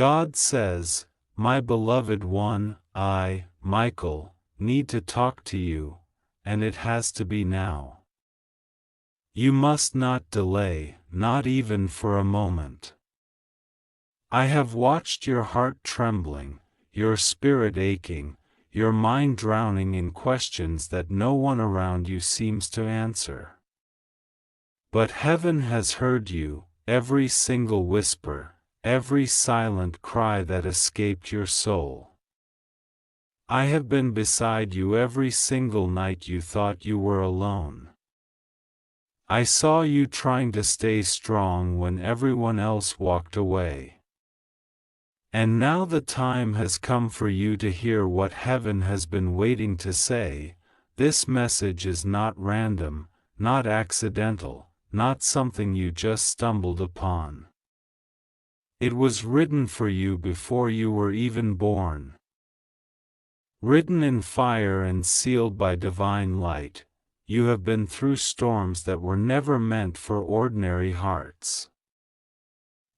God says, "My beloved one, I, Michael, need to talk to you, and it has to be now. You must not delay, not even for a moment. I have watched your heart trembling, your spirit aching, your mind drowning in questions that no one around you seems to answer. But heaven has heard you, every single whisper, every silent cry that escaped your soul. I have been beside you every single night you thought you were alone. I saw you trying to stay strong when everyone else walked away. And now the time has come for you to hear what heaven has been waiting to say. This message is not random, not accidental, not something you just stumbled upon. It was written for you before you were even born. Written in fire and sealed by divine light, you have been through storms that were never meant for ordinary hearts.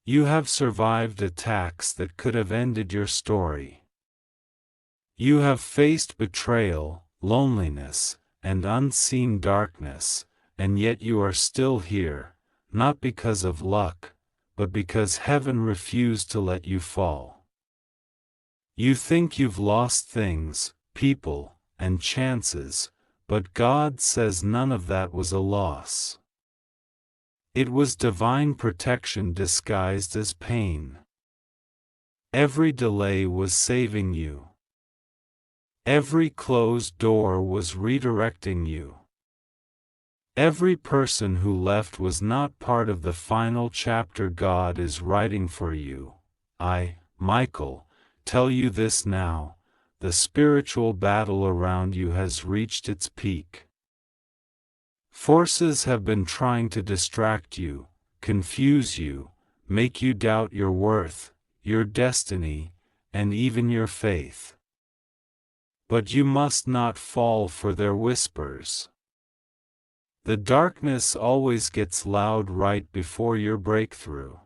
You have survived attacks that could have ended your story. You have faced betrayal, loneliness, and unseen darkness, and yet you are still here, not because of luck, but because heaven refused to let you fall. You think you've lost things, people, and chances, but God says none of that was a loss. It was divine protection disguised as pain. Every delay was saving you. Every closed door was redirecting you. Every person who left was not part of the final chapter God is writing for you. I, Michael, tell you this now: the spiritual battle around you has reached its peak. Forces have been trying to distract you, confuse you, make you doubt your worth, your destiny, and even your faith. But you must not fall for their whispers. The darkness always gets loud right before your breakthrough.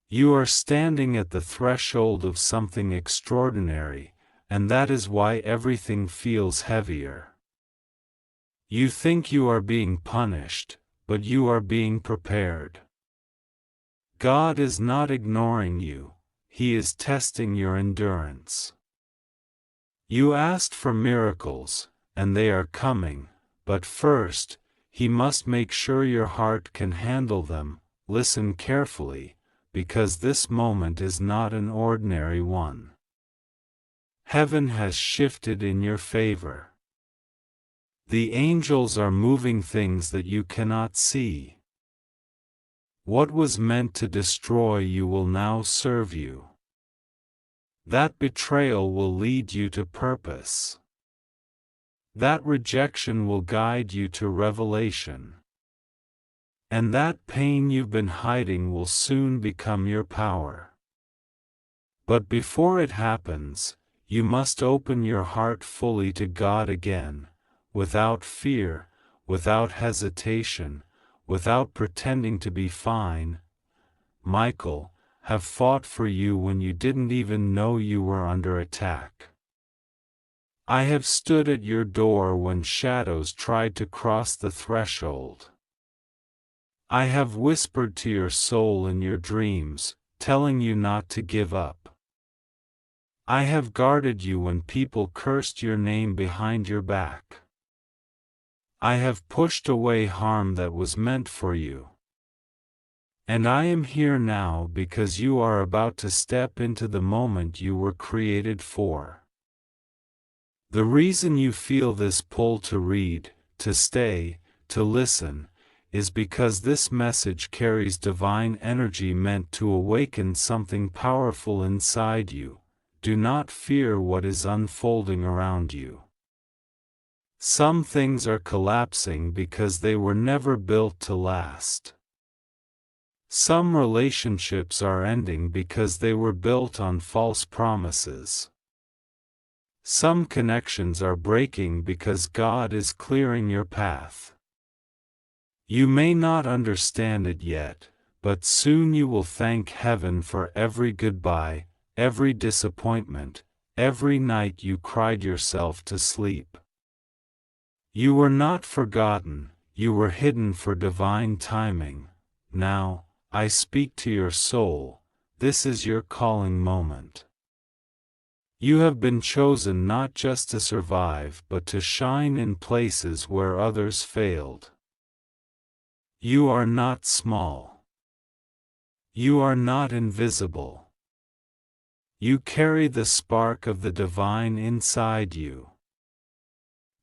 You are standing at the threshold of something extraordinary, and that is why everything feels heavier. You think you are being punished, but you are being prepared. God is not ignoring you, He is testing your endurance. You asked for miracles, and they are coming, but first, He must make sure your heart can handle them. Listen carefully, because this moment is not an ordinary one. Heaven has shifted in your favor. The angels are moving things that you cannot see. What was meant to destroy you will now serve you. That betrayal will lead you to purpose. That rejection will guide you to revelation. And that pain you've been hiding will soon become your power. But before it happens, you must open your heart fully to God again, without fear, without hesitation, without pretending to be fine. Michael, have fought for you when you didn't even know you were under attack. I have stood at your door when shadows tried to cross the threshold. I have whispered to your soul in your dreams, telling you not to give up. I have guarded you when people cursed your name behind your back. I have pushed away harm that was meant for you. And I am here now because you are about to step into the moment you were created for. The reason you feel this pull to read, to stay, to listen, is because this message carries divine energy meant to awaken something powerful inside you. Do not fear what is unfolding around you. Some things are collapsing because they were never built to last. Some relationships are ending because they were built on false promises. Some connections are breaking because God is clearing your path. You may not understand it yet, but soon you will thank heaven for every goodbye, every disappointment, every night you cried yourself to sleep. You were not forgotten, you were hidden for divine timing. Now, I speak to your soul, this is your calling moment. You have been chosen not just to survive but to shine in places where others failed. You are not small. You are not invisible. You carry the spark of the divine inside you.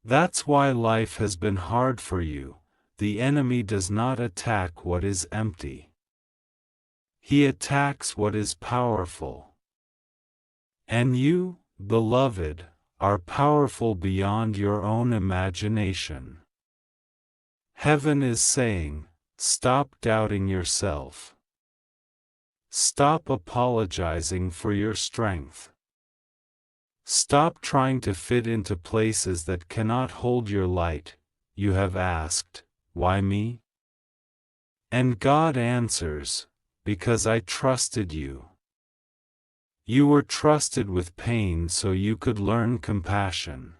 That's why life has been hard for you. The enemy does not attack what is empty. He attacks what is powerful. And you, beloved, are powerful beyond your own imagination. Heaven is saying, stop doubting yourself. Stop apologizing for your strength. Stop trying to fit into places that cannot hold your light. You have asked, why me? And God answers, because I trusted you. You were trusted with pain so you could learn compassion.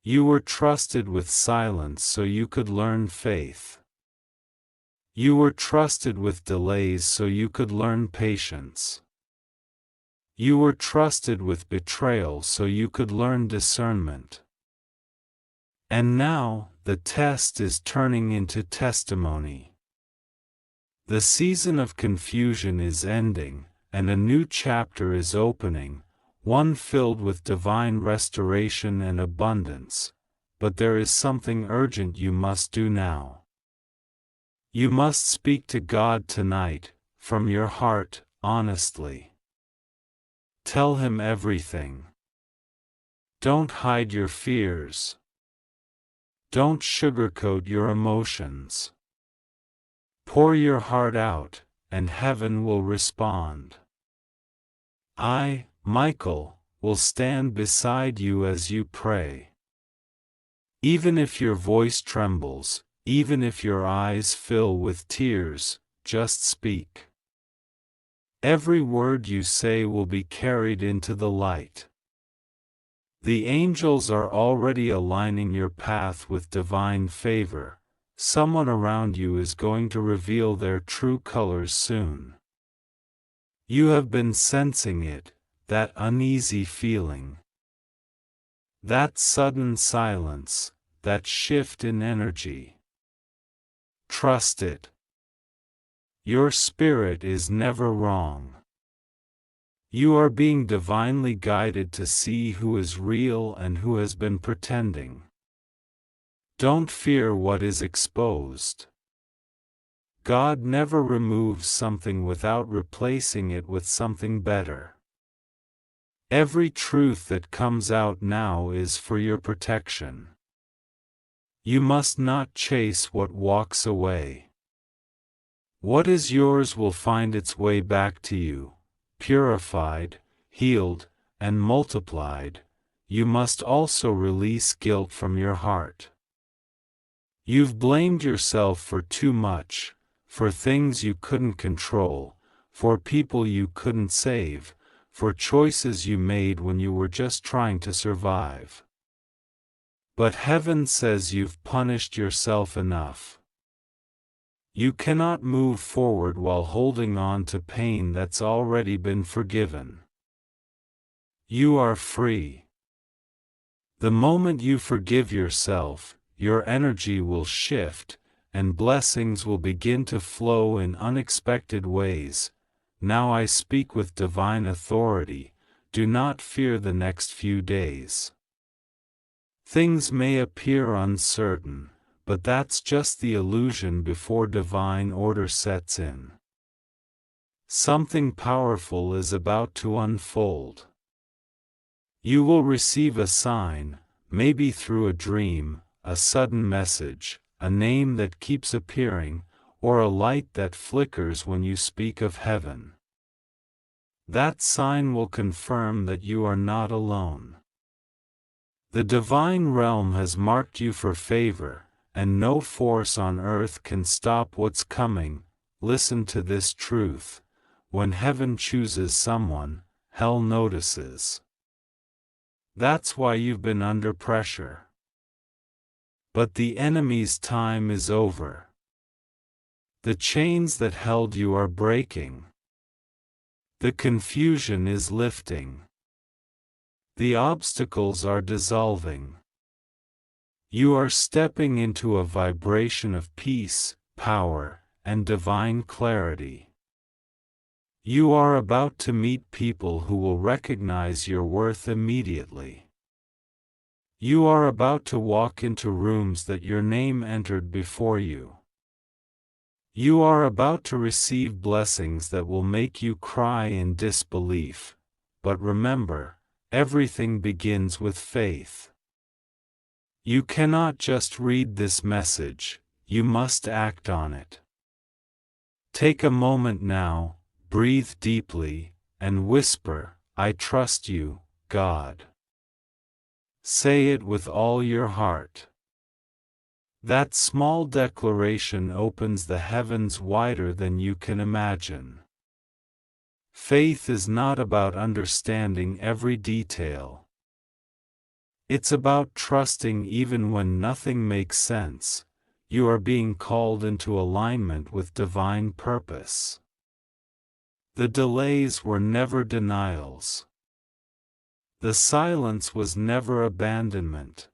You were trusted with silence so you could learn faith. You were trusted with delays so you could learn patience. You were trusted with betrayal so you could learn discernment. And now, the test is turning into testimony. The season of confusion is ending, and a new chapter is opening, one filled with divine restoration and abundance. But there is something urgent you must do now. You must speak to God tonight, from your heart, honestly. Tell Him everything. Don't hide your fears. Don't sugarcoat your emotions. Pour your heart out, and heaven will respond. I, Michael, will stand beside you as you pray. Even if your voice trembles, even if your eyes fill with tears, just speak. Every word you say will be carried into the light. The angels are already aligning your path with divine favor. Someone around you is going to reveal their true colors soon. You have been sensing it, that uneasy feeling. That sudden silence, that shift in energy. Trust it. Your spirit is never wrong. You are being divinely guided to see who is real and who has been pretending. Don't fear what is exposed. God never removes something without replacing it with something better. Every truth that comes out now is for your protection. You must not chase what walks away. What is yours will find its way back to you, purified, healed, and multiplied. You must also release guilt from your heart. You've blamed yourself for too much, for things you couldn't control, for people you couldn't save, for choices you made when you were just trying to survive. But heaven says you've punished yourself enough. You cannot move forward while holding on to pain that's already been forgiven. You are free. The moment you forgive yourself, your energy will shift, and blessings will begin to flow in unexpected ways. Now I speak with divine authority. Do not fear the next few days. Things may appear uncertain, but that's just the illusion before divine order sets in. Something powerful is about to unfold. You will receive a sign, maybe through a dream, a sudden message, a name that keeps appearing, or a light that flickers when you speak of heaven. That sign will confirm that you are not alone. The divine realm has marked you for favor, and no force on earth can stop what's coming. listen to this truth: when heaven chooses someone, hell notices. That's why you've been under pressure. But the enemy's time is over. The chains that held you are breaking. The confusion is lifting. The obstacles are dissolving. You are stepping into a vibration of peace, power, and divine clarity. You are about to meet people who will recognize your worth immediately. You are about to walk into rooms that your name entered before you. You are about to receive blessings that will make you cry in disbelief. But remember, everything begins with faith. You cannot just read this message, you must act on it. Take a moment now, breathe deeply, and whisper, "I trust you, God." Say it with all your heart. That small declaration opens the heavens wider than you can imagine. Faith is not about understanding every detail. It's about trusting even when nothing makes sense. You are being called into alignment with divine purpose. The delays were never denials. The silence was never abandonment.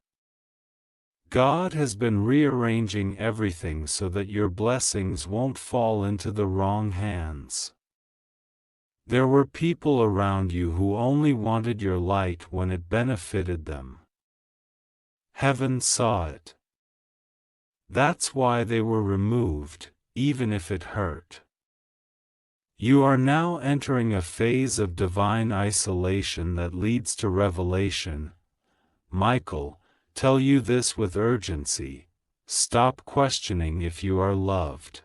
God has been rearranging everything so that your blessings won't fall into the wrong hands. There were people around you who only wanted your light when it benefited them. Heaven saw it. That's why they were removed, even if it hurt. You are now entering a phase of divine isolation that leads to revelation. Michael, tell you this with urgency: stop questioning if you are loved.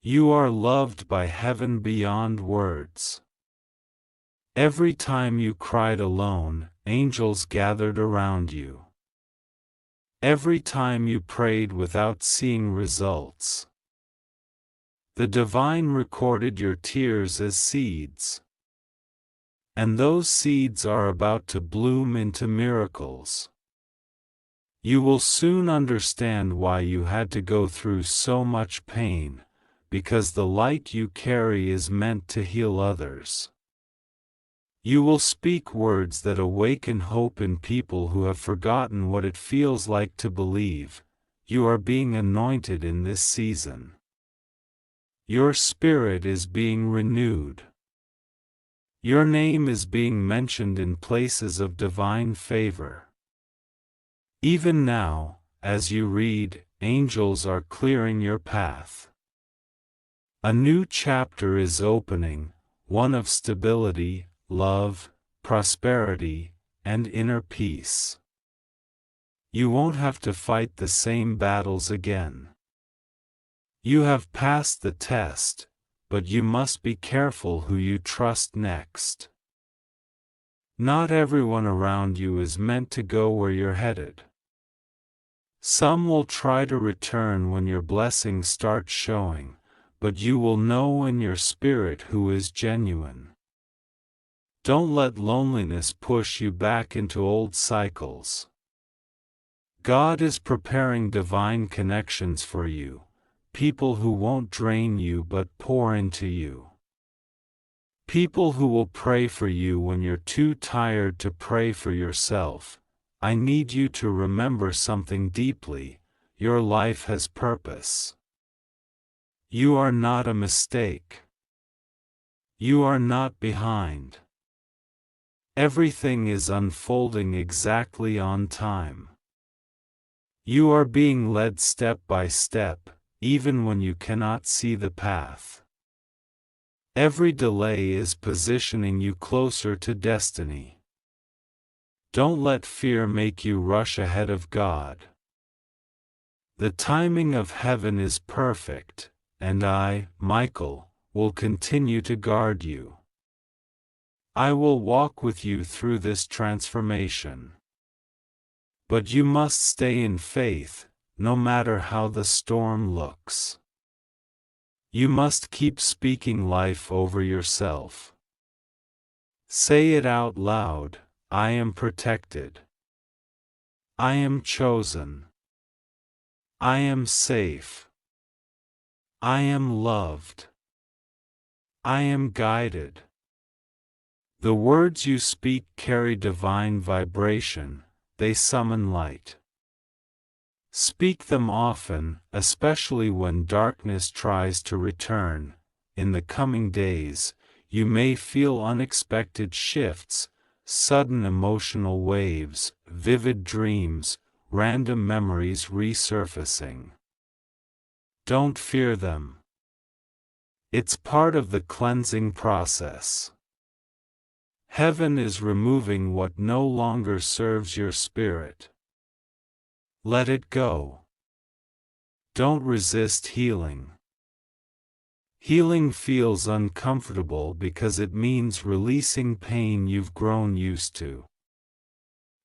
You are loved by heaven beyond words. Every time you cried alone, angels gathered around you. Every time you prayed without seeing results, the divine recorded your tears as seeds. And those seeds are about to bloom into miracles. You will soon understand why you had to go through so much pain, because the light you carry is meant to heal others. You will speak words that awaken hope in people who have forgotten what it feels like to believe. You are being anointed in this season. Your spirit is being renewed. Your name is being mentioned in places of divine favor. Even now, as you read, angels are clearing your path. A new chapter is opening, one of stability, love, prosperity, and inner peace. You won't have to fight the same battles again. You have passed the test, but you must be careful who you trust next. Not everyone around you is meant to go where you're headed. Some will try to return when your blessings start showing, but you will know in your spirit who is genuine. Don't let loneliness push you back into old cycles. God is preparing divine connections for you, people who won't drain you but pour into you. People who will pray for you when you're too tired to pray for yourself. I need you to remember something deeply: your life has purpose. You are not a mistake. You are not behind. Everything is unfolding exactly on time. You are being led step by step, even when you cannot see the path. Every delay is positioning you closer to destiny. Don't let fear make you rush ahead of God. The timing of heaven is perfect, and I, Michael, will continue to guard you. I will walk with you through this transformation. But you must stay in faith, no matter how the storm looks. You must keep speaking life over yourself. Say it out loud, I am protected. I am chosen. I am safe. I am loved. I am guided. The words you speak carry divine vibration, they summon light. Speak them often, especially when darkness tries to return. In the coming days, you may feel unexpected shifts, sudden emotional waves, vivid dreams, random memories resurfacing. Don't fear them. It's part of the cleansing process. Heaven is removing what no longer serves your spirit. Let it go. Don't resist healing. Healing feels uncomfortable because it means releasing pain you've grown used to.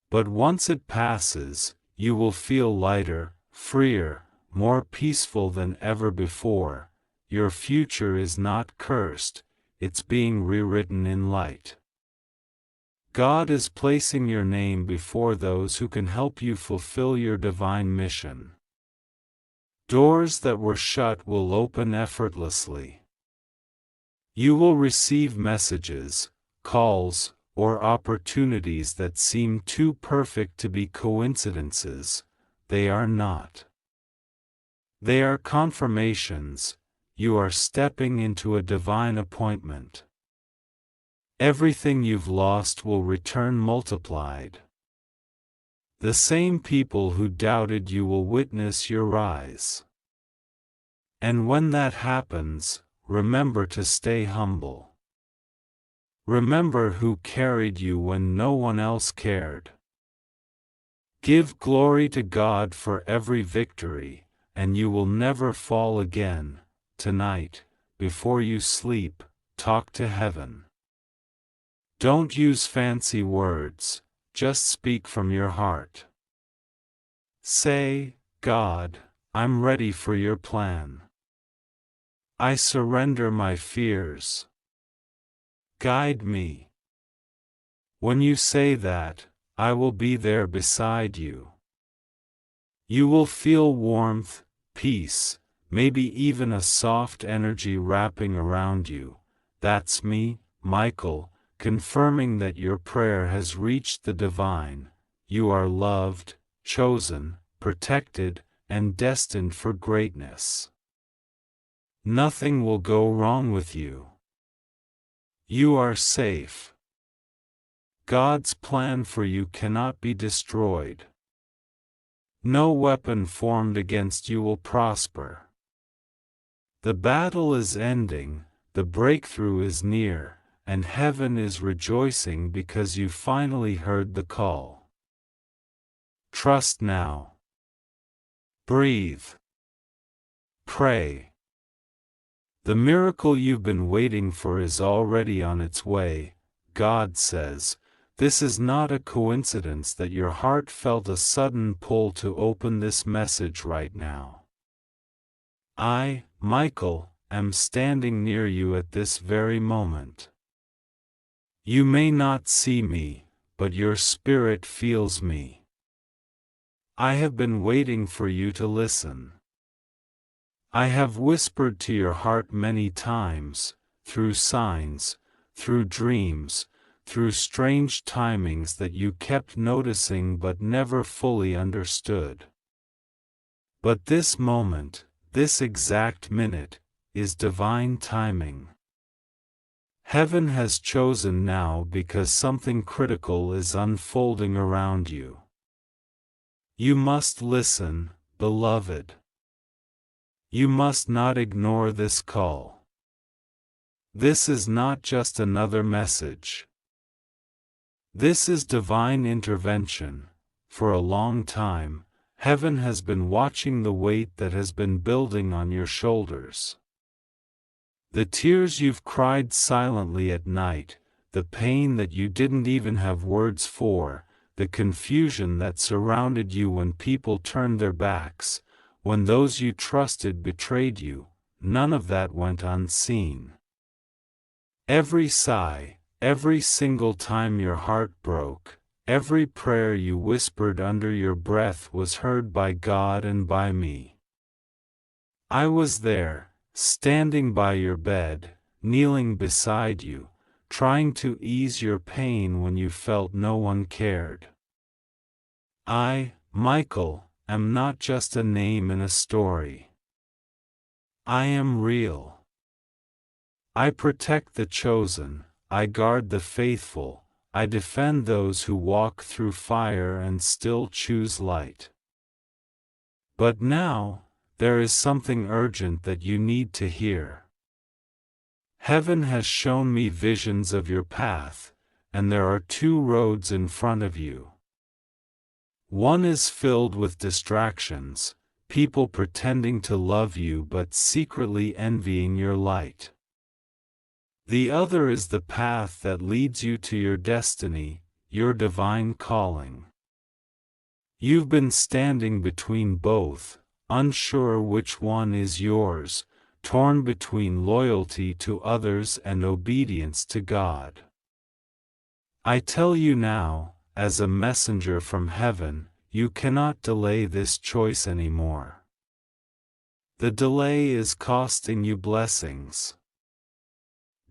But once it passes, you will feel lighter, freer, more peaceful than ever before. Your future is not cursed, it's being rewritten in light. God is placing your name before those who can help you fulfill your divine mission. Doors that were shut will open effortlessly. You will receive messages, calls, or opportunities that seem too perfect to be coincidences. They are not. They are confirmations. You are stepping into a divine appointment. Everything you've lost will return multiplied. The same people who doubted you will witness your rise. And when that happens, remember to stay humble. Remember who carried you when no one else cared. Give glory to God for every victory, and you will never fall again. Tonight, before you sleep, talk to heaven. Don't use fancy words, just speak from your heart. Say, God, I'm ready for your plan. I surrender my fears. Guide me. When you say that, I will be there beside you. You will feel warmth, peace, maybe even a soft energy wrapping around you. That's me, Michael, confirming that your prayer has reached the divine. You are loved, chosen, protected, and destined for greatness. Nothing will go wrong with you. You are safe. God's plan for you cannot be destroyed. No weapon formed against you will prosper. The battle is ending, the breakthrough is near, and heaven is rejoicing because you finally heard the call. Trust now. Breathe. Pray. The miracle you've been waiting for is already on its way. God says, this is not a coincidence that your heart felt a sudden pull to open this message right now. I, Michael, am standing near you at this very moment. You may not see me, but your spirit feels me. I have been waiting for you to listen. I have whispered to your heart many times, through signs, through dreams, through strange timings that you kept noticing but never fully understood. But this moment, this exact minute, is divine timing. Heaven has chosen now because something critical is unfolding around you. You must listen, beloved. You must not ignore this call. This is not just another message. This is divine intervention. For a long time, heaven has been watching the weight that has been building on your shoulders. The tears you've cried silently at night, the pain that you didn't even have words for, the confusion that surrounded you when people turned their backs, when those you trusted betrayed you. none of that went unseen. Every sigh, every single time your heart broke, every prayer you whispered under your breath was heard by God and by me. I was there, standing by your bed, kneeling beside you, trying to ease your pain when you felt no one cared. I, Michael, am not just a name in a story. I am real. I protect the chosen, I guard the faithful, I defend those who walk through fire and still choose light. But now, there is something urgent that you need to hear. Heaven has shown me visions of your path, and there are two roads in front of you. One is filled with distractions, people pretending to love you but secretly envying your light. The other is the path that leads you to your destiny, your divine calling. You've been standing between both, unsure which one is yours, torn between loyalty to others and obedience to God. I tell you now, as a messenger from heaven, you cannot delay this choice anymore. The delay is costing you blessings.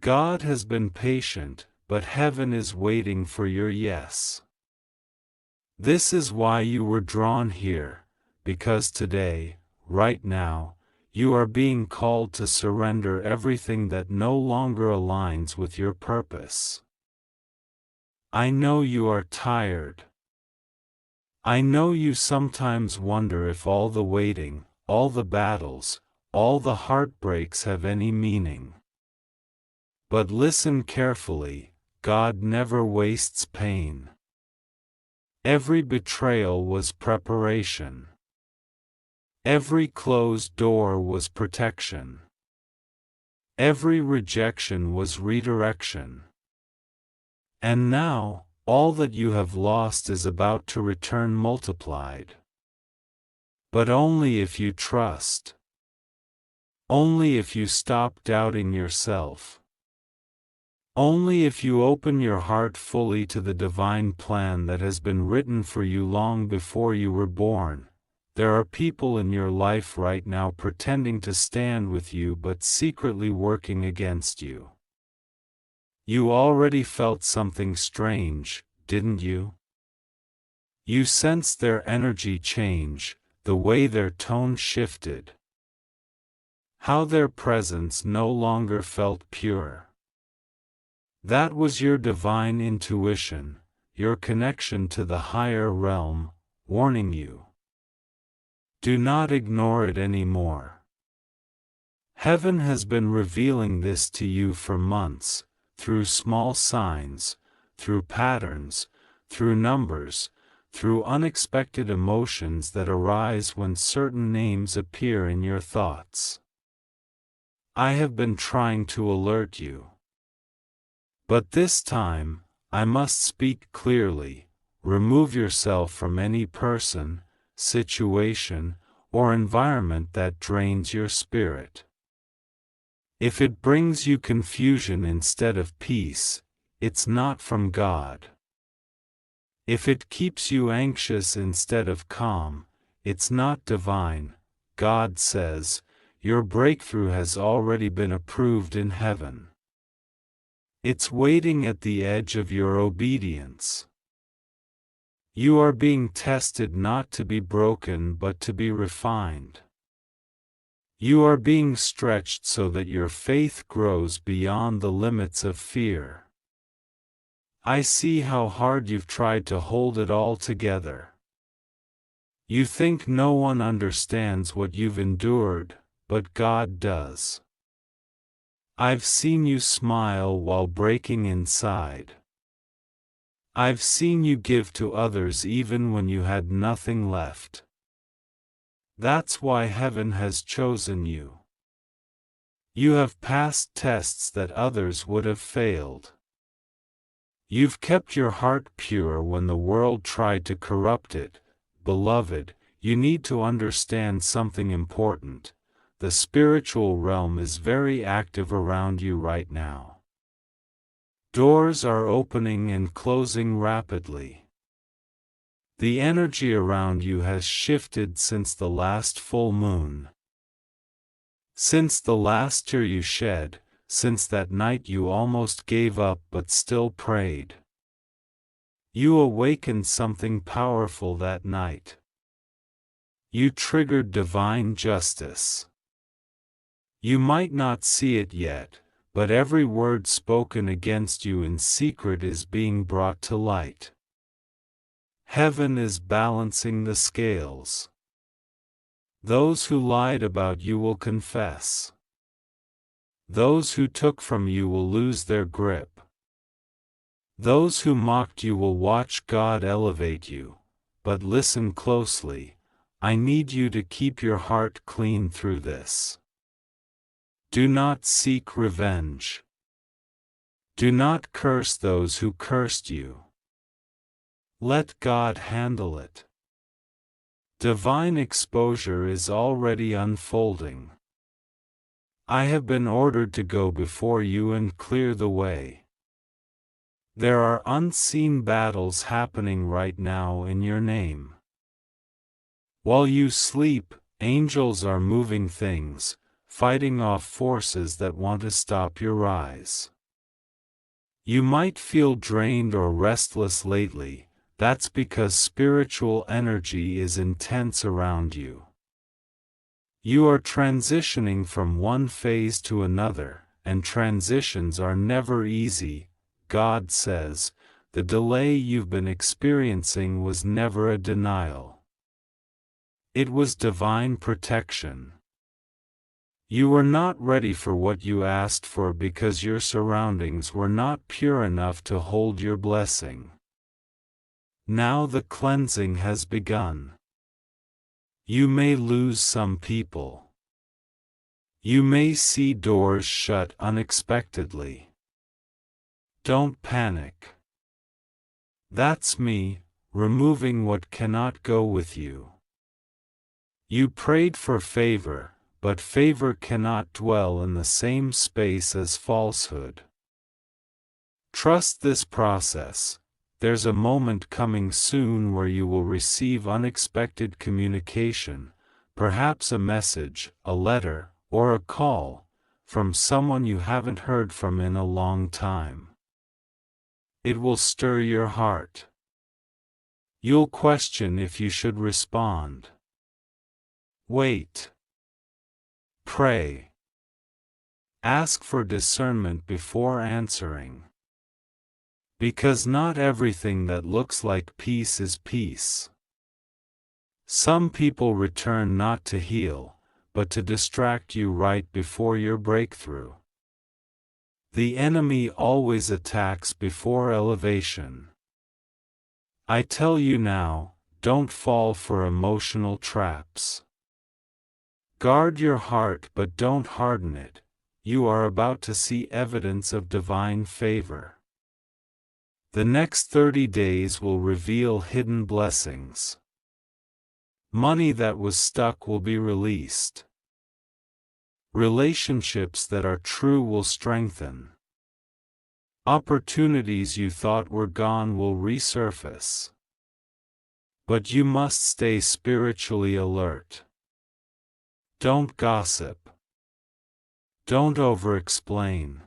God has been patient, but heaven is waiting for your yes. This is why you were drawn here, because today, right now, you are being called to surrender everything that no longer aligns with your purpose. I know you are tired. I know you sometimes wonder if all the waiting, all the battles, all the heartbreaks have any meaning. But listen carefully, God never wastes pain. Every betrayal was preparation. Every closed door was protection. Every rejection was redirection. And now, all that you have lost is about to return multiplied. But only if you trust. Only if you stop doubting yourself. Only if you open your heart fully to the divine plan that has been written for you long before you were born. There are people in your life right now pretending to stand with you but secretly working against you. You already felt something strange, didn't you? You sensed their energy change, the way their tone shifted. How their presence no longer felt pure. That was your divine intuition, your connection to the higher realm, warning you. Do not ignore it anymore. Heaven has been revealing this to you for months, through small signs, through patterns, through numbers, through unexpected emotions that arise when certain names appear in your thoughts. I have been trying to alert you. But this time, I must speak clearly. Remove yourself from any person, situation, or environment that drains your spirit. If it brings you confusion instead of peace, it's not from God. If it keeps you anxious instead of calm, it's not divine. God says, your breakthrough has already been approved in heaven. It's waiting at the edge of your obedience. You are being tested not to be broken but to be refined. You are being stretched so that your faith grows beyond the limits of fear. I see how hard you've tried to hold it all together. You think no one understands what you've endured, but God does. I've seen you smile while breaking inside. I've seen you give to others even when you had nothing left. That's why heaven has chosen you. You have passed tests that others would have failed. You've kept your heart pure when the world tried to corrupt it. Beloved, you need to understand something important. the spiritual realm is very active around you right now. Doors are opening and closing rapidly. The energy around you has shifted since the last full moon. Since the last tear you shed, since that night you almost gave up but still prayed. You awakened something powerful that night. You triggered divine justice. You might not see it yet, but every word spoken against you in secret is being brought to light. Heaven is balancing the scales. Those who lied about you will confess. Those who took from you will lose their grip. Those who mocked you will watch God elevate you. But listen closely, I need you to keep your heart clean through this. Do not seek revenge. Do not curse those who cursed you. Let God handle it. Divine exposure is already unfolding. I have been ordered to go before you and clear the way. There are unseen battles happening right now in your name. While you sleep, angels are moving things, fighting off forces that want to stop your rise. You might feel drained or restless lately. That's because spiritual energy is intense around you. You are transitioning from one phase to another, and transitions are never easy. God says, the delay you've been experiencing was never a denial. It was divine protection. You were not ready for what you asked for because your surroundings were not pure enough to hold your blessing. Now the cleansing has begun. You may lose some people. You may see doors shut unexpectedly. Don't panic. That's me, removing what cannot go with you. You prayed for favor, but favor cannot dwell in the same space as falsehood. Trust this process. There's a moment coming soon where you will receive unexpected communication, perhaps a message, a letter, or a call, from someone you haven't heard from in a long time. It will stir your heart. You'll question if you should respond. Wait. Pray. Ask for discernment before answering. Because not everything that looks like peace is peace. Some people return not to heal, but to distract you right before your breakthrough. The enemy always attacks before elevation. I tell you now, don't fall for emotional traps. Guard your heart but don't harden it. You are about to see evidence of divine favor. The next 30 days will reveal hidden blessings. Money that was stuck will be released. Relationships that are true will strengthen. Opportunities you thought were gone will resurface. But you must stay spiritually alert. Don't gossip. Don't over-explain.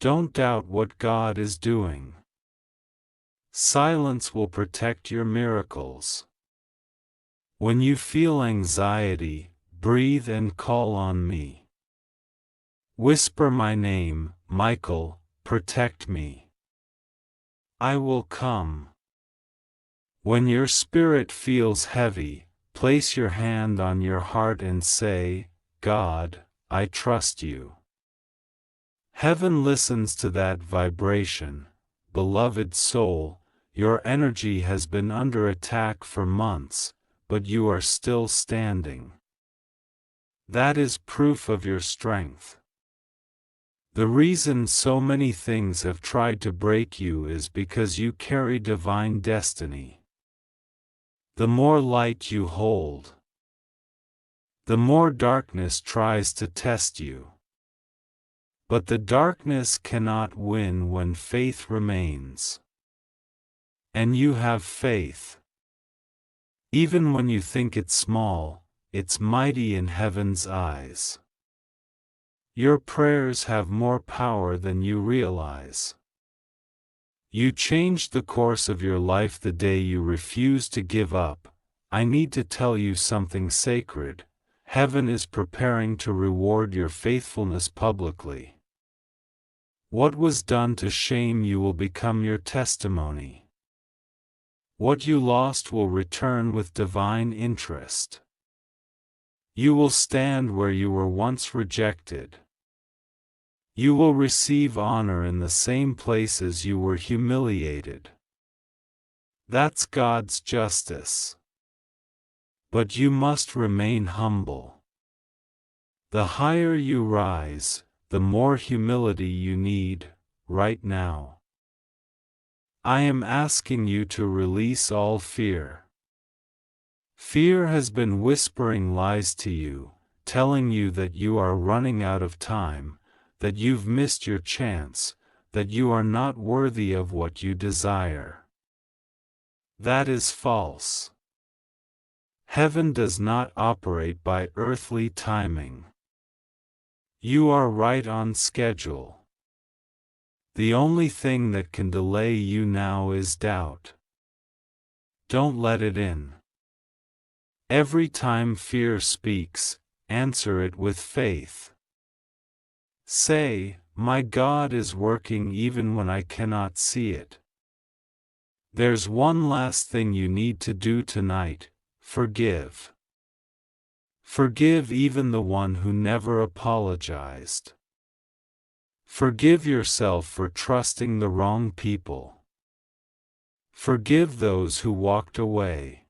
Don't doubt what God is doing. Silence will protect your miracles. When you feel anxiety, breathe and call on me. Whisper my name, Michael, protect me. I will come. When your spirit feels heavy, place your hand on your heart and say, God, I trust you. Heaven listens to that vibration. Beloved soul, your energy has been under attack for months, but you are still standing. That is proof of your strength. The reason so many things have tried to break you is because you carry divine destiny. The more light you hold, the more darkness tries to test you. But the darkness cannot win when faith remains. And you have faith. Even when you think it's small, it's mighty in heaven's eyes. Your prayers have more power than you realize. You changed the course of your life the day you refused to give up. I need to tell you something sacred. Heaven is preparing to reward your faithfulness publicly. What was done to shame you will become your testimony. What you lost will return with divine interest. You will stand where you were once rejected. You will receive honor in the same places you were humiliated. That's God's justice. But you must remain humble. The higher you rise, the more humility you need, right now. I am asking you to release all fear. Fear has been whispering lies to you, telling you that you are running out of time, that you've missed your chance, that you are not worthy of what you desire. That is false. Heaven does not operate by earthly timing. You are right on schedule. The only thing that can delay you now is doubt. Don't let it in. Every time fear speaks, answer it with faith. Say, "My God is working even when I cannot see it." There's one last thing you need to do tonight: forgive. Forgive even the one who never apologized. Forgive yourself for trusting the wrong people. Forgive those who walked away.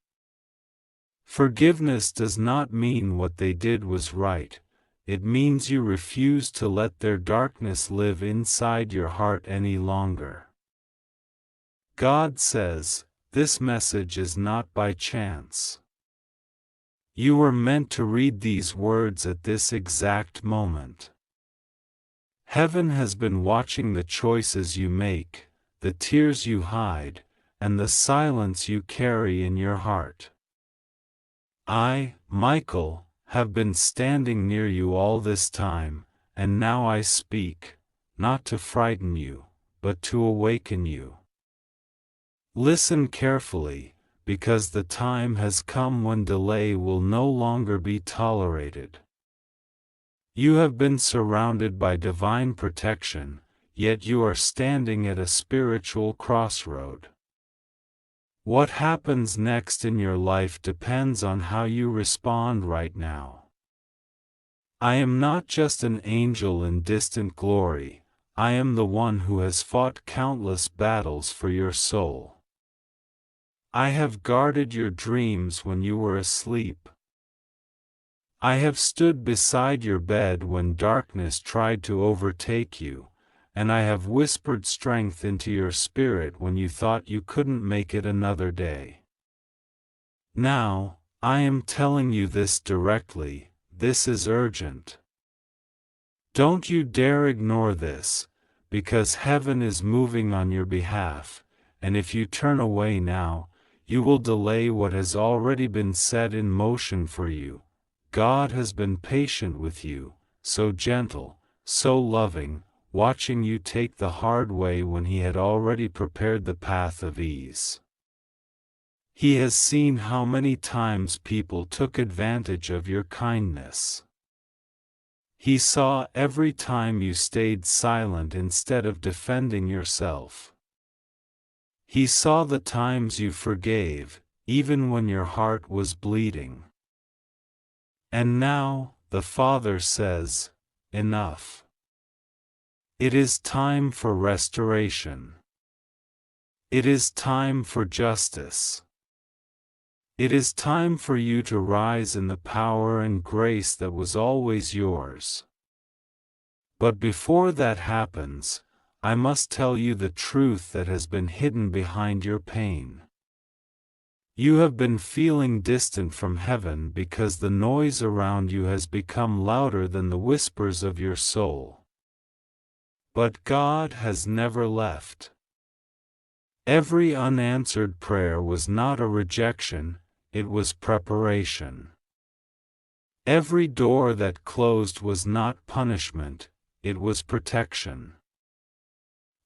Forgiveness does not mean what they did was right. It means you refuse to let their darkness live inside your heart any longer. God says, this message is not by chance. You were meant to read these words at this exact moment. Heaven has been watching the choices you make, the tears you hide, and the silence you carry in your heart. I, Michael, have been standing near you all this time, and now I speak, not to frighten you, but to awaken you. Listen carefully, because the time has come when delay will no longer be tolerated. You have been surrounded by divine protection, yet you are standing at a spiritual crossroad. What happens next in your life depends on how you respond right now. I am not just an angel in distant glory, I am the one who has fought countless battles for your soul. I have guarded your dreams when you were asleep. I have stood beside your bed when darkness tried to overtake you, and I have whispered strength into your spirit when you thought you couldn't make it another day. Now, I am telling you this directly, this is urgent. Don't you dare ignore this, because heaven is moving on your behalf, and if you turn away now, you will delay what has already been set in motion for you. God has been patient with you, so gentle, so loving, watching you take the hard way when He had already prepared the path of ease. He has seen how many times people took advantage of your kindness. He saw every time you stayed silent instead of defending yourself. He saw the times you forgave, even when your heart was bleeding. And now, the Father says, enough. It is time for restoration. It is time for justice. It is time for you to rise in the power and grace that was always yours. But before that happens, I must tell you the truth that has been hidden behind your pain. You have been feeling distant from heaven because the noise around you has become louder than the whispers of your soul. But God has never left. Every unanswered prayer was not a rejection, it was preparation. Every door that closed was not punishment, it was protection.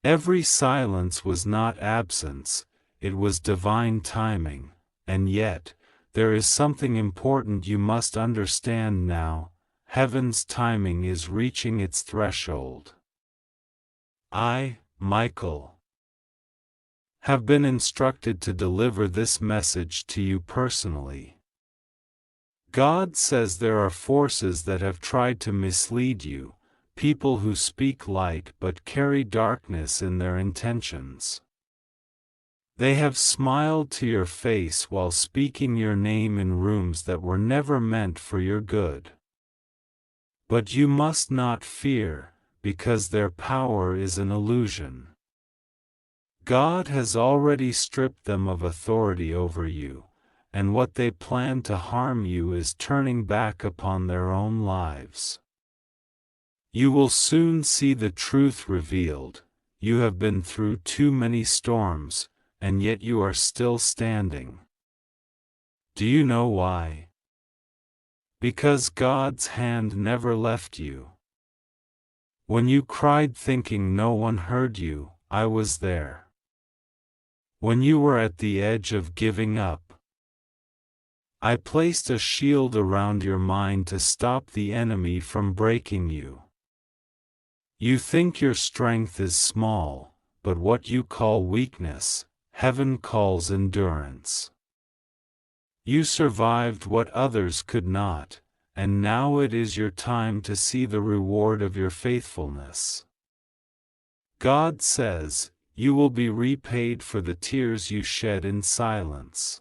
Every silence was not absence, it was divine timing. And yet, there is something important you must understand now: heaven's timing is reaching its threshold. I, Michael, have been instructed to deliver this message to you personally. God says there are forces that have tried to mislead you, people who speak light but carry darkness in their intentions. They have smiled to your face while speaking your name in rooms that were never meant for your good. But you must not fear, because their power is an illusion. God has already stripped them of authority over you, and what they plan to harm you is turning back upon their own lives. You will soon see the truth revealed. You have been through too many storms, and yet you are still standing. Do you know why? Because God's hand never left you. When you cried thinking no one heard you, I was there. When you were at the edge of giving up, I placed a shield around your mind to stop the enemy from breaking you. You think your strength is small, but what you call weakness, heaven calls endurance. You survived what others could not, and now it is your time to see the reward of your faithfulness. God says, you will be repaid for the tears you shed in silence.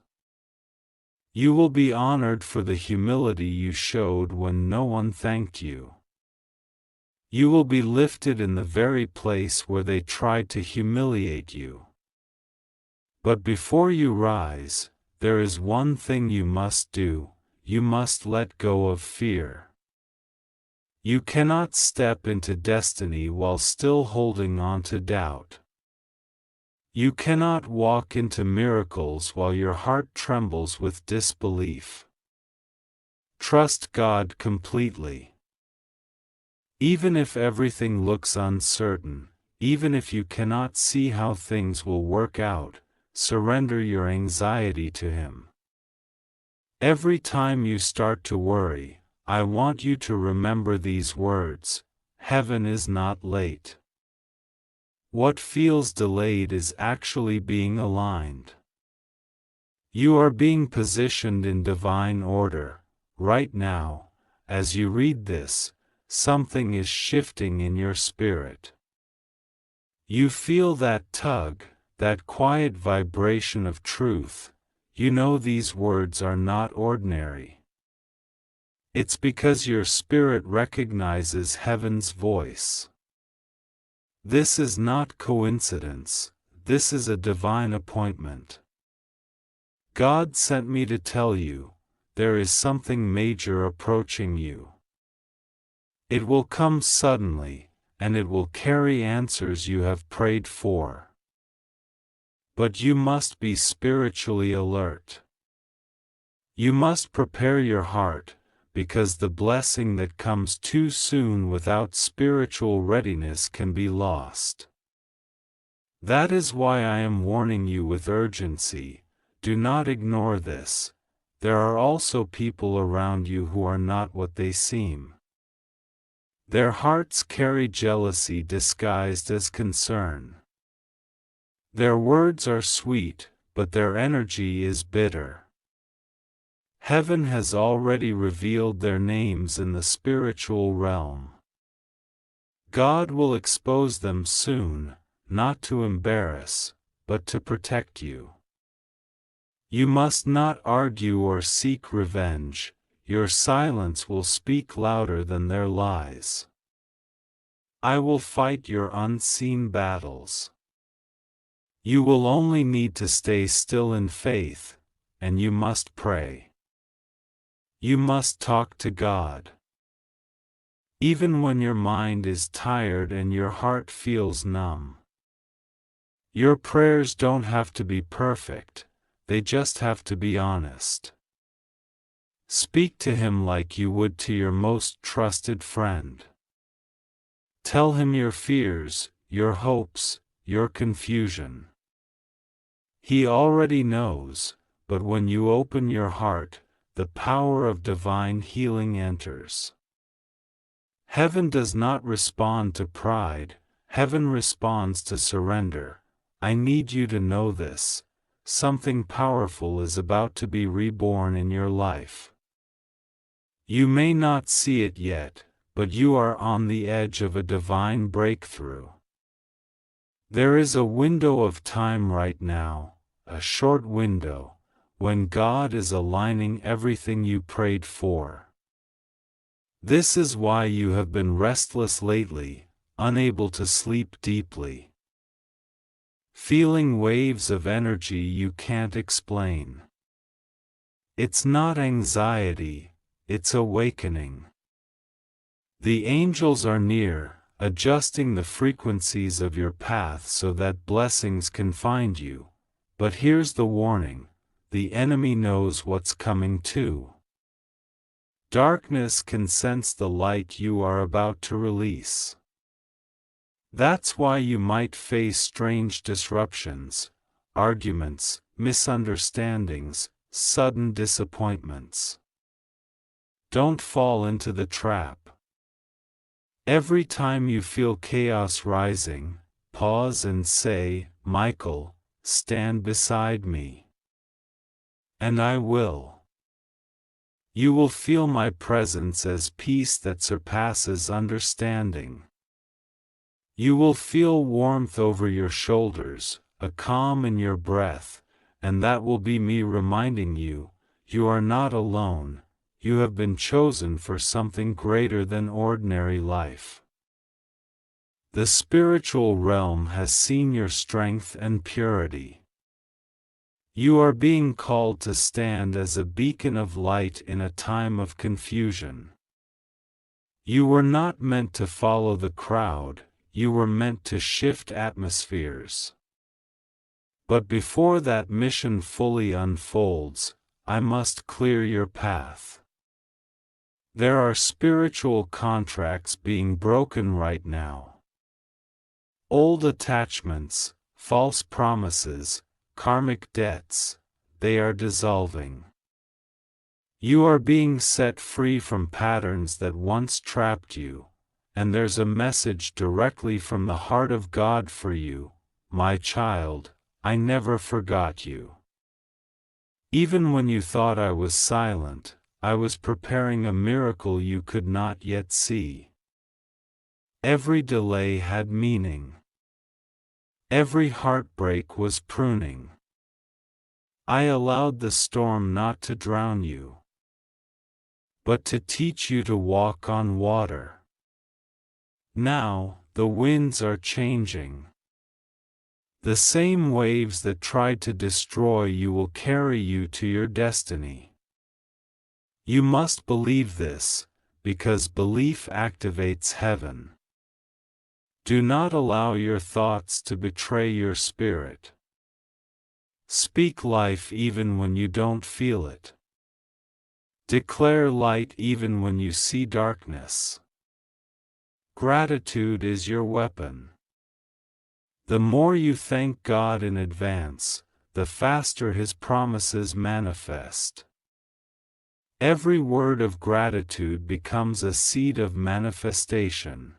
You will be honored for the humility you showed when no one thanked you. You will be lifted in the very place where they tried to humiliate you. But before you rise, there is one thing you must do: you must let go of fear. You cannot step into destiny while still holding on to doubt. You cannot walk into miracles while your heart trembles with disbelief. Trust God completely. Even if everything looks uncertain, even if you cannot see how things will work out, surrender your anxiety to Him. Every time you start to worry, I want you to remember these words: heaven is not late. What feels delayed is actually being aligned. You are being positioned in divine order. Right now, as you read this, something is shifting in your spirit. You feel that tug, that quiet vibration of truth. You know these words are not ordinary. It's because your spirit recognizes heaven's voice. This is not coincidence, this is a divine appointment. God sent me to tell you, there is something major approaching you. It will come suddenly, and it will carry answers you have prayed for. But you must be spiritually alert. You must prepare your heart, because the blessing that comes too soon without spiritual readiness can be lost. That is why I am warning you with urgency. Do not ignore this. There are also people around you who are not what they seem. Their hearts carry jealousy disguised as concern. Their words are sweet, but their energy is bitter. Heaven has already revealed their names in the spiritual realm. God will expose them soon, not to embarrass, but to protect you. You must not argue or seek revenge. Your silence will speak louder than their lies. I will fight your unseen battles. You will only need to stay still in faith, and you must pray. You must talk to God. Even when your mind is tired and your heart feels numb. Your prayers don't have to be perfect, they just have to be honest. Speak to Him like you would to your most trusted friend. Tell Him your fears, your hopes, your confusion. He already knows, but when you open your heart, the power of divine healing enters. Heaven does not respond to pride, heaven responds to surrender. I need you to know this. Something powerful is about to be reborn in your life. You may not see it yet, but you are on the edge of a divine breakthrough. There is a window of time right now, a short window, when God is aligning everything you prayed for. This is why you have been restless lately, unable to sleep deeply. Feeling waves of energy you can't explain. It's not anxiety, it's awakening. The angels are near, adjusting the frequencies of your path so that blessings can find you. But here's the warning: the enemy knows what's coming too. Darkness can sense the light you are about to release. That's why you might face strange disruptions, arguments, misunderstandings, sudden disappointments. Don't fall into the trap. Every time you feel chaos rising, pause and say, "Michael, stand beside me. And I will." You will feel my presence as peace that surpasses understanding. You will feel warmth over your shoulders, a calm in your breath, and that will be me reminding you, you are not alone, you have been chosen for something greater than ordinary life. The spiritual realm has seen your strength and purity. You are being called to stand as a beacon of light in a time of confusion. You were not meant to follow the crowd, you were meant to shift atmospheres. But before that mission fully unfolds, I must clear your path. There are spiritual contracts being broken right now. Old attachments, false promises, karmic debts, they are dissolving. You are being set free from patterns that once trapped you, and there's a message directly from the heart of God for you, my child. I never forgot you. Even when you thought I was silent, I was preparing a miracle you could not yet see. Every delay had meaning. Every heartbreak was pruning. I allowed the storm not to drown you, but to teach you to walk on water. Now, the winds are changing. The same waves that tried to destroy you will carry you to your destiny. You must believe this, because belief activates heaven. Do not allow your thoughts to betray your spirit. Speak life even when you don't feel it. Declare light even when you see darkness. Gratitude is your weapon. The more you thank God in advance, the faster His promises manifest. Every word of gratitude becomes a seed of manifestation.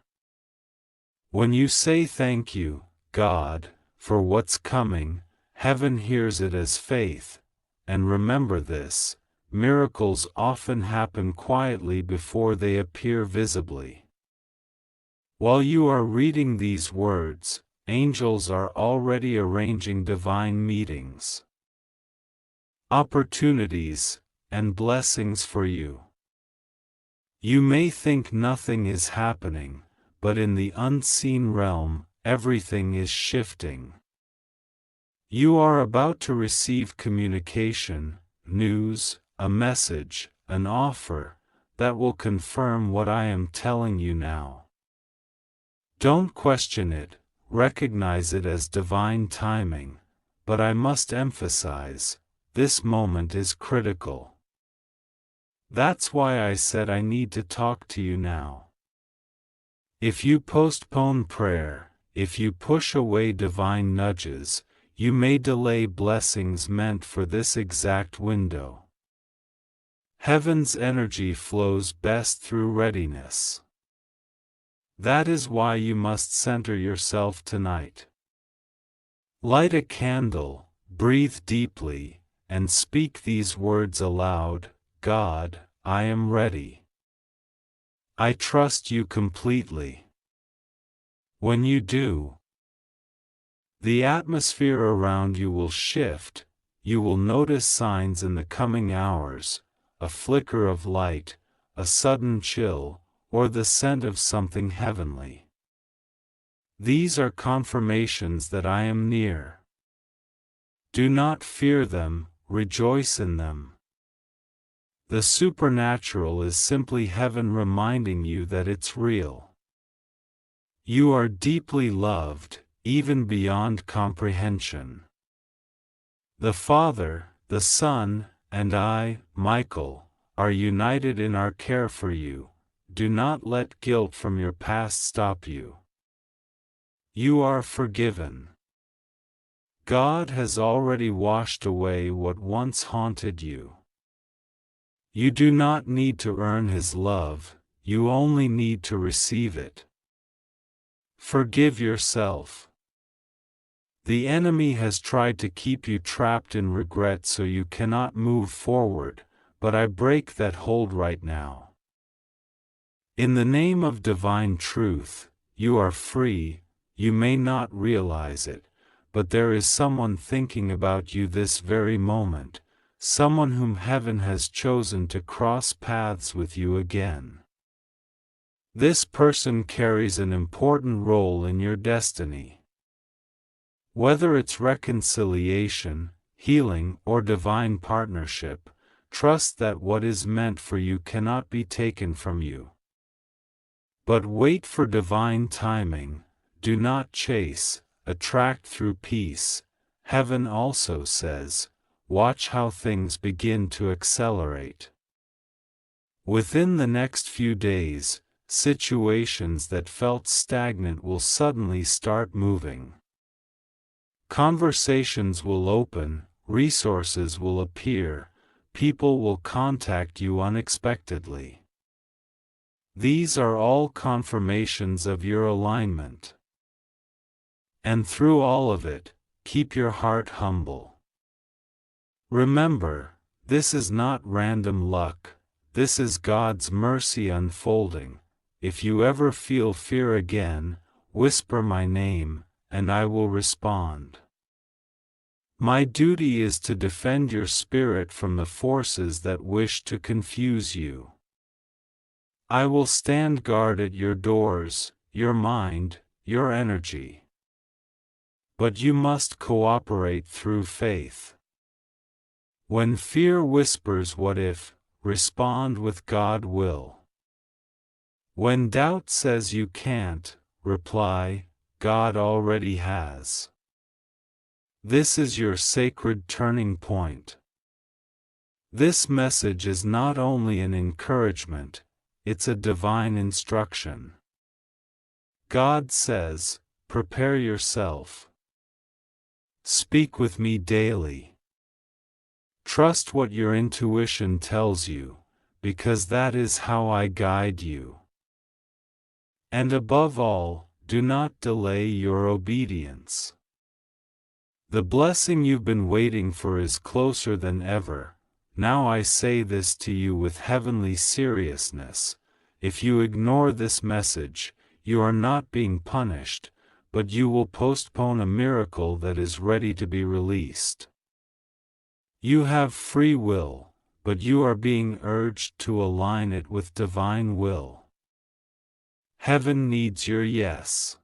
When you say thank you, God, for what's coming, heaven hears it as faith. And remember this: miracles often happen quietly before they appear visibly. While you are reading these words, angels are already arranging divine meetings, opportunities, and blessings for you. You may think nothing is happening, but in the unseen realm, everything is shifting. You are about to receive communication, news, a message, an offer, that will confirm what I am telling you now. Don't question it, recognize it as divine timing, but I must emphasize, this moment is critical. That's why I said I need to talk to you now. If you postpone prayer, if you push away divine nudges, you may delay blessings meant for this exact window. Heaven's energy flows best through readiness. That is why you must center yourself tonight. Light a candle, breathe deeply, and speak these words aloud: God, I am ready. I trust you completely. When you do, the atmosphere around you will shift. You will notice signs in the coming hours, a flicker of light, a sudden chill, or the scent of something heavenly. These are confirmations that I am near. Do not fear them, rejoice in them. The supernatural is simply heaven reminding you that it's real. You are deeply loved, even beyond comprehension. The Father, the Son, and I, Michael, are united in our care for you. Do not let guilt from your past stop you. You are forgiven. God has already washed away what once haunted you. You do not need to earn His love, you only need to receive it. Forgive yourself. The enemy has tried to keep you trapped in regret so you cannot move forward, but I break that hold right now. In the name of divine truth, you are free. You may not realize it, but there is someone thinking about you this very moment, someone whom heaven has chosen to cross paths with you again. This person carries an important role in your destiny. Whether it's reconciliation, healing, or divine partnership, trust that what is meant for you cannot be taken from you. But wait for divine timing. Do not chase, attract through peace. Heaven also says, watch how things begin to accelerate. Within the next few days, situations that felt stagnant will suddenly start moving. Conversations will open, resources will appear, people will contact you unexpectedly. These are all confirmations of your alignment. And through all of it, keep your heart humble. Remember, this is not random luck, this is God's mercy unfolding. If you ever feel fear again, whisper my name, and I will respond. My duty is to defend your spirit from the forces that wish to confuse you. I will stand guard at your doors, your mind, your energy. But you must cooperate through faith. When fear whispers what if, respond with God will. When doubt says you can't, reply, God already has. This is your sacred turning point. This message is not only an encouragement, it's a divine instruction. God says, prepare yourself. Speak with me daily. Trust what your intuition tells you, because that is how I guide you. And above all, do not delay your obedience. The blessing you've been waiting for is closer than ever. Now I say this to you with heavenly seriousness. If you ignore this message, you are not being punished, but you will postpone a miracle that is ready to be released. You have free will, but you are being urged to align it with divine will. Heaven needs your yes.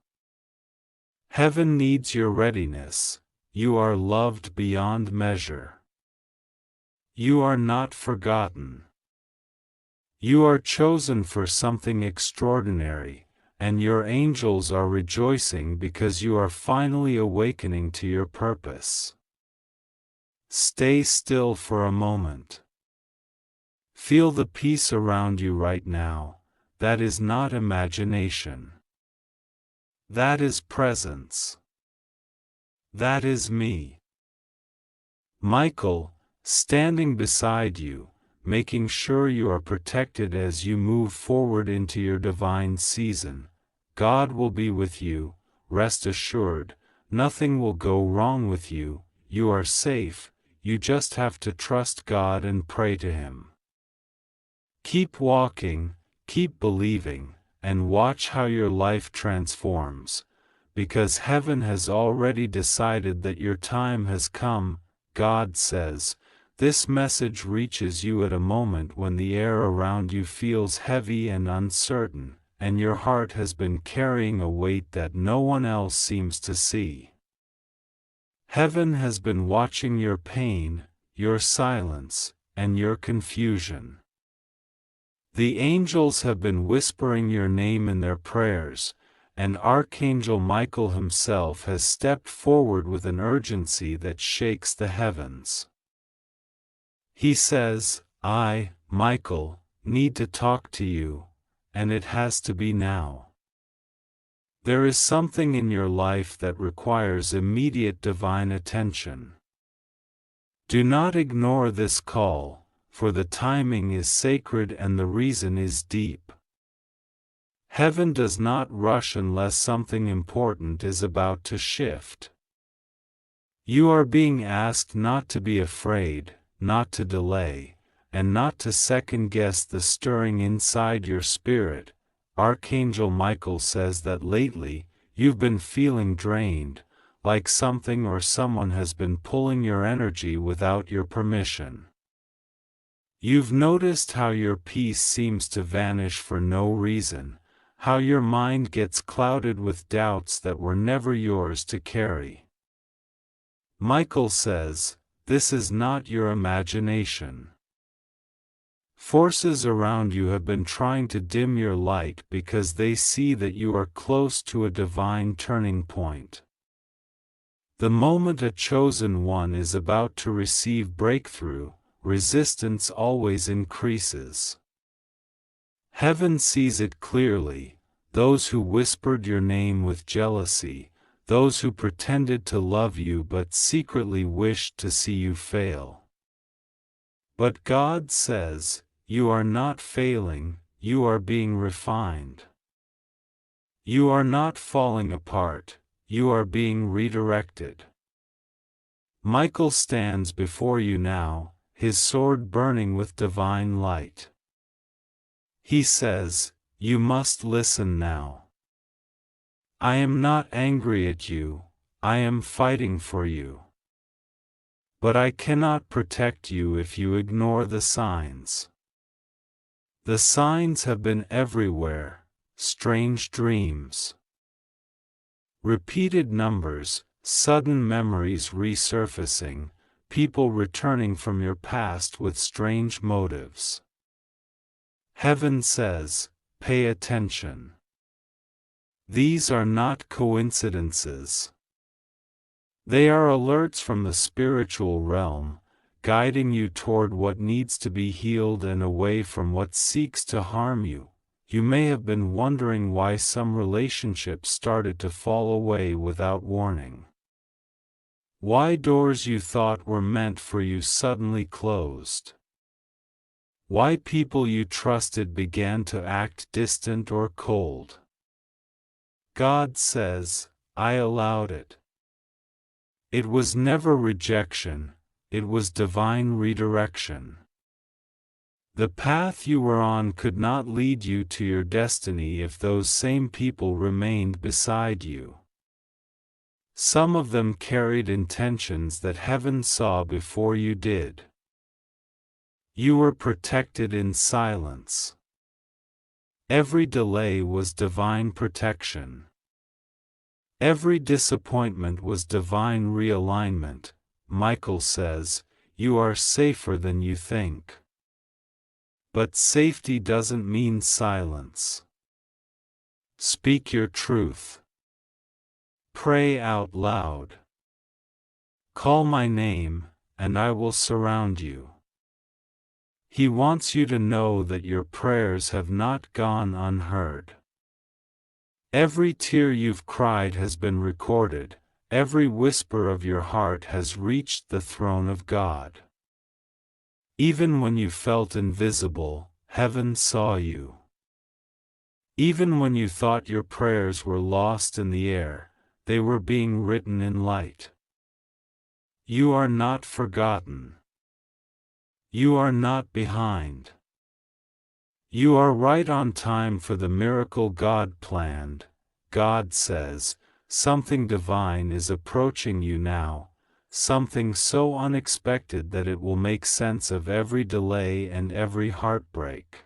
Heaven needs your readiness. You are loved beyond measure. You are not forgotten. You are chosen for something extraordinary, and your angels are rejoicing because you are finally awakening to your purpose. Stay still for a moment. Feel the peace around you right now. That is not imagination. That is presence. That is me. Michael, standing beside you, making sure you are protected as you move forward into your divine season. God will be with you, rest assured, nothing will go wrong with you, you are safe, you just have to trust God and pray to Him. Keep walking, keep believing, and watch how your life transforms, because heaven has already decided that your time has come. God says, this message reaches you at a moment when the air around you feels heavy and uncertain, and your heart has been carrying a weight that no one else seems to see. Heaven has been watching your pain, your silence, and your confusion. The angels have been whispering your name in their prayers, and Archangel Michael himself has stepped forward with an urgency that shakes the heavens. He says, I, Michael, need to talk to you, and it has to be now. There is something in your life that requires immediate divine attention. Do not ignore this call, for the timing is sacred and the reason is deep. Heaven does not rush unless something important is about to shift. You are being asked not to be afraid, not to delay, and not to second-guess the stirring inside your spirit. Archangel Michael says that lately, you've been feeling drained, like something or someone has been pulling your energy without your permission. You've noticed how your peace seems to vanish for no reason, how your mind gets clouded with doubts that were never yours to carry. Michael says, this is not your imagination. Forces around you have been trying to dim your light because they see that you are close to a divine turning point. The moment a chosen one is about to receive breakthrough, resistance always increases. Heaven sees it clearly, those who whispered your name with jealousy, those who pretended to love you but secretly wished to see you fail. But God says, you are not failing, you are being refined. You are not falling apart, you are being redirected. Michael stands before you now, his sword burning with divine light. He says, you must listen now. I am not angry at you, I am fighting for you. But I cannot protect you if you ignore the signs. The signs have been everywhere, strange dreams, repeated numbers, sudden memories resurfacing, people returning from your past with strange motives. Heaven says, pay attention. These are not coincidences. They are alerts from the spiritual realm, guiding you toward what needs to be healed and away from what seeks to harm you. You may have been wondering why some relationships started to fall away without warning. Why doors you thought were meant for you suddenly closed. Why people you trusted began to act distant or cold. God says, I allowed it. It was never rejection, it was divine redirection. The path you were on could not lead you to your destiny if those same people remained beside you. Some of them carried intentions that heaven saw before you did. You were protected in silence. Every delay was divine protection. Every disappointment was divine realignment. Michael says, you are safer than you think. But safety doesn't mean silence. Speak your truth. Pray out loud. Call my name, and I will surround you. He wants you to know that your prayers have not gone unheard. Every tear you've cried has been recorded, every whisper of your heart has reached the throne of God. Even when you felt invisible, heaven saw you. Even when you thought your prayers were lost in the air, they were being written in light. You are not forgotten. You are not behind. You are right on time for the miracle God planned. God says, something divine is approaching you now, something so unexpected that it will make sense of every delay and every heartbreak.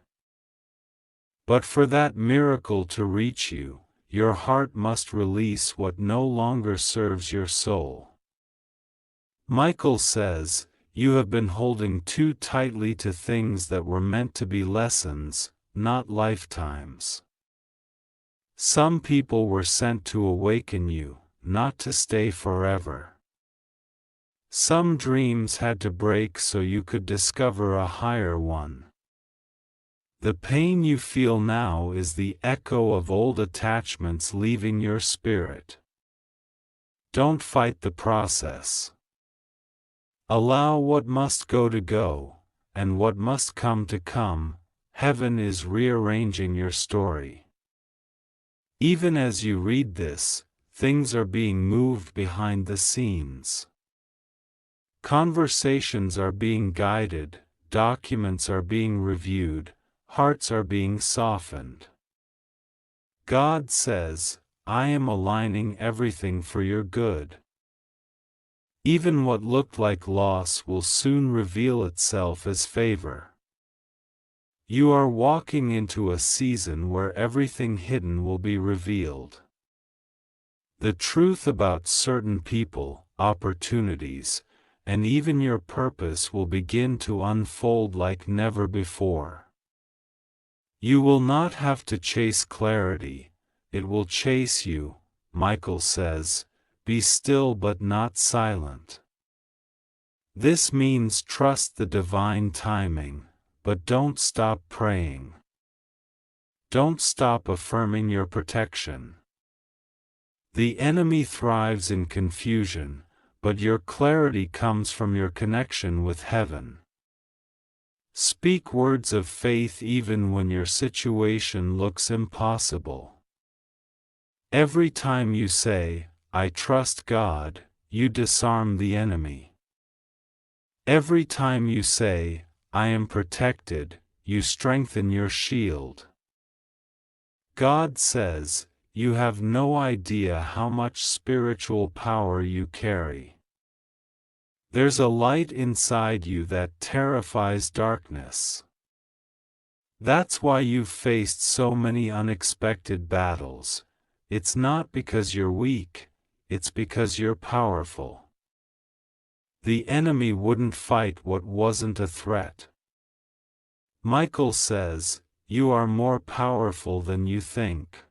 But for that miracle to reach you, your heart must release what no longer serves your soul. Michael says, you have been holding too tightly to things that were meant to be lessons, not lifetimes. Some people were sent to awaken you, not to stay forever. Some dreams had to break so you could discover a higher one. The pain you feel now is the echo of old attachments leaving your spirit. Don't fight the process. Allow what must go to go, and what must come to come. Heaven is rearranging your story. Even as you read this, things are being moved behind the scenes. Conversations are being guided, documents are being reviewed, hearts are being softened. God says, I am aligning everything for your good. Even what looked like loss will soon reveal itself as favor. You are walking into a season where everything hidden will be revealed. The truth about certain people, opportunities, and even your purpose will begin to unfold like never before. You will not have to chase clarity, it will chase you, Michael says. Be still but not silent. This means trust the divine timing, but don't stop praying. Don't stop affirming your protection. The enemy thrives in confusion, but your clarity comes from your connection with heaven. Speak words of faith even when your situation looks impossible. Every time you say, I trust God, you disarm the enemy. Every time you say, I am protected, you strengthen your shield. God says, you have no idea how much spiritual power you carry. There's a light inside you that terrifies darkness. That's why you've faced so many unexpected battles. It's not because you're weak. It's because you're powerful. The enemy wouldn't fight what wasn't a threat. Michael says, you are more powerful than you think.